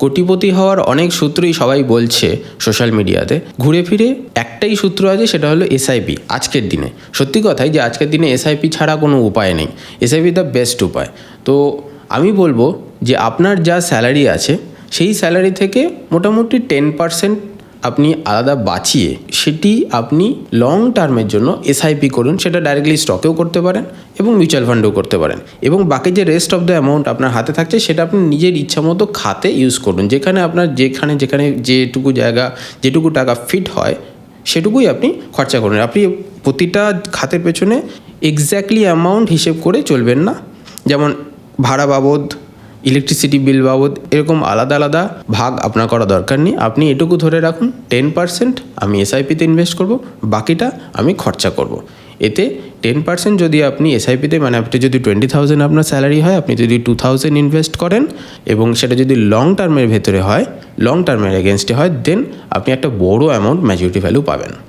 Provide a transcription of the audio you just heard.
কোটিপতি হওয়ার অনেক সূত্রই সবাই বলছে সোশ্যাল মিডিয়াতে, ঘুরে ফিরে একটাই সূত্র আছে, সেটা হলো এসআইপি। আজকের দিনে সত্যি কথাই যে আজকের দিনে এসআইপি ছাড়া কোনো উপায় নেই। এসআইপি দ্য বেস্ট উপায়। তো আমি বলবো যে আপনার যা স্যালারি আছে সেই স্যালারি থেকে মোটামুটি 10% আপনি আলাদা বাঁচিয়ে সেটি আপনি লং টার্মের জন্য এসআইপি করুন। সেটা ডাইরেক্টলি স্টকেও করতে পারেন এবং মিউচুয়াল ফান্ডেও করতে পারেন। এবং বাকি যে রেস্ট অফ দ্য অ্যামাউন্ট আপনার হাতে থাকছে সেটা আপনি নিজের ইচ্ছা মতো খাতে ইউজ করুন। যেখানে আপনার যেখানে যেটুকু জায়গা, যেটুকু টাকা ফিট হয় সেটুকুই আপনি খরচা করুন। আপনি প্রতিটা খাতের পেছনে এক্স্যাক্টলি অ্যামাউন্ট হিসেব করে চলবেন না। যেমন ভাড়া বাবদ, ইলেকট্রিসিটি বিল বাবদ এরকম আলাদা আলাদা ভাগ আপনার করা দরকার নেই। আপনি এটুকু ধরে রাখুন, 10% আমি এসআইপিতে ইনভেস্ট করব, বাকিটা আমি খরচা করব। এতে 10% যদি আপনি এসআইপিতে, মানে আপনি যদি 20,000 আপনার স্যালারি হয়, আপনি যদি 2,000 ইনভেস্ট করেন এবং সেটা যদি লং টার্মের ভেতরে হয়, লং টার্মের এগেনস্টে হয়, দেন আপনি একটা বড় অ্যামাউন্ট ম্যাচুরিটি ভ্যালু পাবেন।